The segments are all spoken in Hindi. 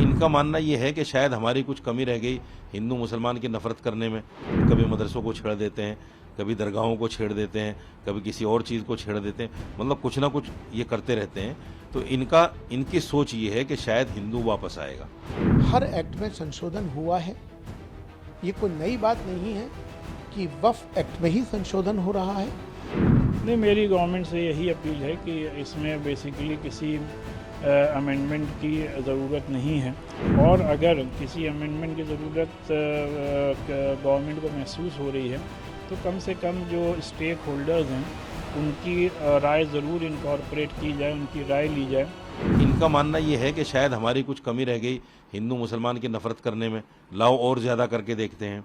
इनका मानना ये है कि शायद हमारी कुछ कमी रह गई हिंदू मुसलमान की नफरत करने में। कभी मदरसों को छेड़ देते हैं, कभी दरगाहों को छेड़ देते हैं, कभी किसी और चीज़ को छेड़ देते हैं, मतलब कुछ ना कुछ ये करते रहते हैं। तो इनकी सोच ये है कि शायद हिंदू वापस आएगा। हर एक्ट में संशोधन हुआ है, ये कोई नई बात नहीं है कि वक्फ एक्ट में ही संशोधन हो रहा है। नहीं, मेरी गवर्नमेंट से यही अपील है कि इसमें बेसिकली किसी अमेंडमेंट की ज़रूरत नहीं है, और अगर किसी अमेंडमेंट की ज़रूरत गवर्नमेंट को महसूस हो रही है तो कम से कम जो स्टेक होल्डर्स हैं उनकी राय ज़रूर इनकॉर्पोरेट की जाए, उनकी राय ली जाए। इनका मानना ये है कि शायद हमारी कुछ कमी रह गई हिंदू मुसलमान की नफरत करने में, लाओ और ज़्यादा करके देखते हैं।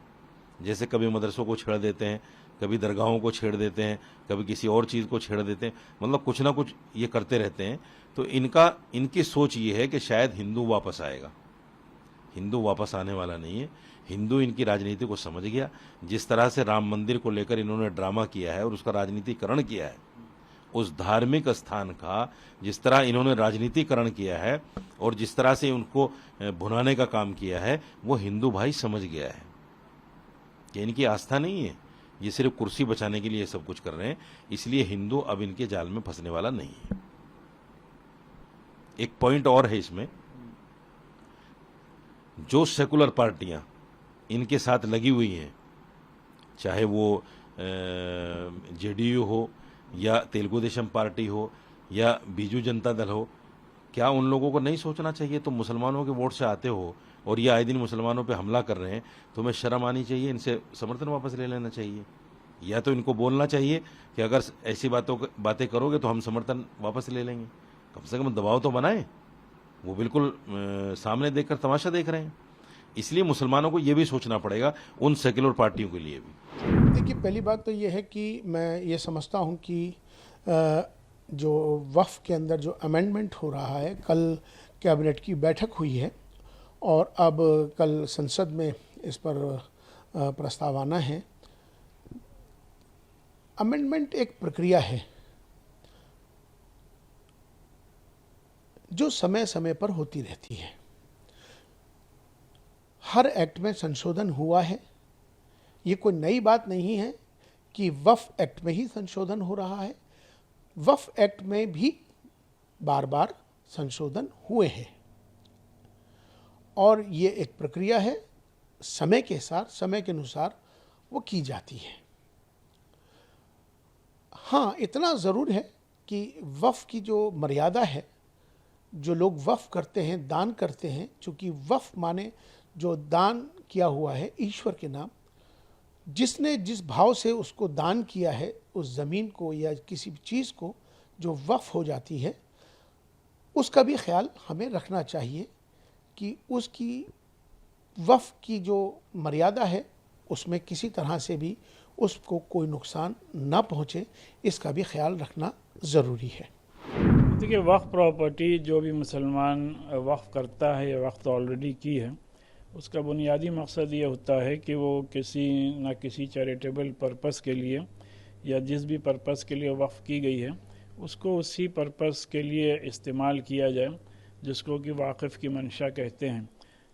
जैसे कभी मदरसों को छेड़ देते हैं, कभी दरगाहों को छेड़ देते हैं, कभी किसी और चीज़ को छेड़ देते हैं, मतलब कुछ ना कुछ ये करते रहते हैं। तो इनकी सोच ये है कि शायद हिंदू वापस आएगा। हिंदू वापस आने वाला नहीं है। हिंदू इनकी राजनीति को समझ गया। जिस तरह से राम मंदिर को लेकर इन्होंने ड्रामा किया है और उसका राजनीतिकरण किया है, उस धार्मिक स्थान का जिस तरह इन्होंने राजनीतिकरण किया है और जिस तरह से उनको भुनाने का काम किया है, वो हिंदू भाई समझ गया है कि इनकी आस्था नहीं है, ये सिर्फ कुर्सी बचाने के लिए सब कुछ कर रहे हैं। इसलिए हिंदू अब इनके जाल में फंसने वाला नहीं है। एक पॉइंट और है इसमें, जो सेकुलर पार्टियां इनके साथ लगी हुई हैं, चाहे वो जेडीयू हो या तेलुगु देशम पार्टी हो या बीजू जनता दल हो, क्या उन लोगों को नहीं सोचना चाहिए? तो मुसलमानों के वोट से आते हो और ये आए दिन मुसलमानों पे हमला कर रहे हैं, तुम्हें शर्म आनी चाहिए, इनसे समर्थन वापस ले लेना चाहिए। या तो इनको बोलना चाहिए कि अगर ऐसी बातें करोगे तो हम समर्थन वापस ले लेंगे। कम से कम दबाव तो बनाएं। वो बिल्कुल सामने देखकर तमाशा देख रहे हैं। इसलिए मुसलमानों को ये भी सोचना पड़ेगा, उन सेक्युलर पार्टियों के लिए भी। देखिए, पहली बात तो ये है कि मैं ये समझता हूँ कि जो वक्फ के अंदर जो अमेंडमेंट हो रहा है, कल कैबिनेट की बैठक हुई है और अब कल संसद में इस पर प्रस्ताव आना है। अमेंडमेंट एक प्रक्रिया है जो समय समय पर होती रहती है। हर एक्ट में संशोधन हुआ है, ये कोई नई बात नहीं है कि वक्फ एक्ट में ही संशोधन हो रहा है। वक्फ एक्ट में भी बार बार संशोधन हुए हैं और ये एक प्रक्रिया है, समय के साथ, समय के अनुसार वो की जाती है। हाँ, इतना ज़रूर है कि वक्फ की जो मर्यादा है, जो लोग वक्फ करते हैं, दान करते हैं, चूँकि वक्फ माने जो दान किया हुआ है ईश्वर के नाम, जिसने जिस भाव से उसको दान किया है, उस ज़मीन को या किसी भी चीज़ को जो वक्फ हो जाती है, उसका भी ख्याल हमें रखना चाहिए कि उसकी वक्फ की जो मर्यादा है उसमें किसी तरह से भी उसको कोई नुकसान ना पहुँचे, इसका भी ख्याल रखना ज़रूरी है। देखिए, वक्फ प्रॉपर्टी जो भी मुसलमान वक्फ करता है या वक्फ ऑलरेडी की है, उसका बुनियादी मकसद ये होता है कि वो किसी न किसी चैरिटेबल पर्पस के लिए या जिस भी पर्पस के लिए वक्फ की गई है उसको उसी पर्पस के लिए इस्तेमाल किया जाए, जिसको कि वाक़िफ़ की मंशा कहते हैं।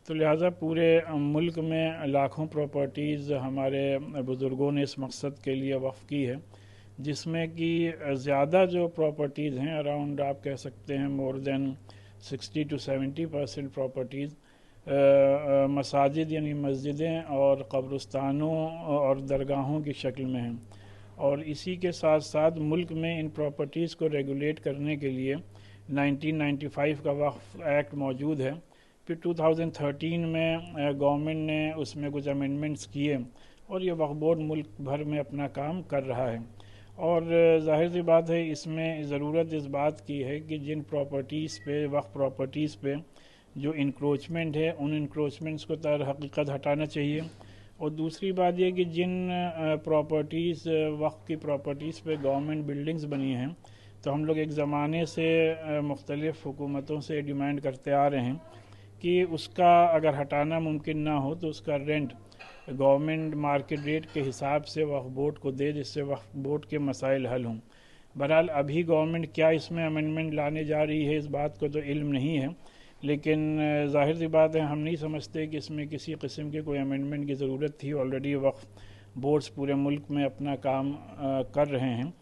तो लिहाजा पूरे मुल्क में लाखों प्रॉपर्टीज़ हमारे बुज़ुर्गों ने इस मकसद के लिए वक्फ की है, जिसमें कि ज़्यादा जो प्रॉपर्टीज़ हैं, अराउंड आप कह सकते हैं मोर देन 60 to 70% प्रॉपर्टीज़ मसाजिद यानी मस्जिदें और कब्रिस्तानों और दरगाहों की शक्ल में हैं। और इसी के साथ साथ मुल्क में इन प्रॉपर्टीज़ को रेगुलेट करने के लिए 1995 का वक्फ एक्ट मौजूद है। फिर 2013 में गवर्नमेंट ने उसमें कुछ अमेंडमेंट्स किए और ये वक्फ बोर्ड मुल्क भर में अपना काम कर रहा है। और जाहिर सी बात है, इसमें ज़रूरत इस बात की है कि जिन प्रॉपर्टीज़ पे, वक्फ प्रॉपर्टीज़ पे जो इंक्रोचमेंट है, उन इंक्रोचमेंट्स को तर हकीकत हटाना चाहिए। और दूसरी बात यह कि जिन प्रॉपर्टीज़, वक्फ की प्रॉपर्टीज़ पे गवर्नमेंट बिल्डिंग्स बनी हैं, तो हम लोग एक ज़माने से मुख्तलिफ़ हुकूमतों से डिमांड करते आ रहे हैं कि उसका अगर हटाना मुमकिन ना हो तो उसका रेंट गवर्नमेंट मार्केट रेट के हिसाब से वक्फ बोर्ड को दे, जिससे वक्फ बोर्ड के मसाइल हल हों। बहरहाल अभी गवर्नमेंट क्या इसमें अमेंडमेंट लाने जा रही है, इस बात को तो इल्म नहीं है, लेकिन ज़ाहिर सी बात है हम नहीं समझते कि इसमें किसी किस्म के कोई अमेंडमेंट की ज़रूरत थी। ऑलरेडी वक्फ बोर्ड्स पूरे मुल्क में अपना काम कर रहे हैं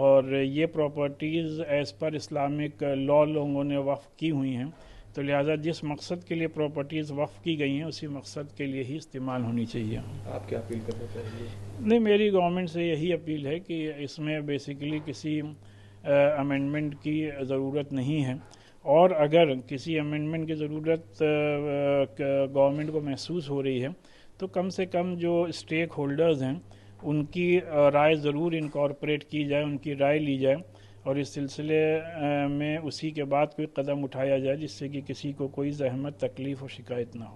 और ये properties as per Islamic law लोगों ने वक्फ की हुई हैं, तो लिहाजा जिस मकसद के लिए प्रॉपर्टीज़ वक्फ की गई हैं उसी मकसद के लिए ही इस्तेमाल होनी चाहिए। आप क्या अपील करना चाहेंगे? नहीं, मेरी गवर्नमेंट से यही अपील है कि इसमें बेसिकली किसी अमेंडमेंट की ज़रूरत नहीं है, और अगर किसी अमेंडमेंट की ज़रूरत गवर्नमेंट को महसूस हो रही है तो कम से कम जो स्टेक होल्डर्स हैं उनकी राय ज़रूर इनकॉर्पोरेट की जाए, उनकी राय ली जाए और इस सिलसिले में उसी के बाद कोई कदम उठाया जाए जिससे कि किसी को कोई ज़हमत, तकलीफ़ और शिकायत ना हो।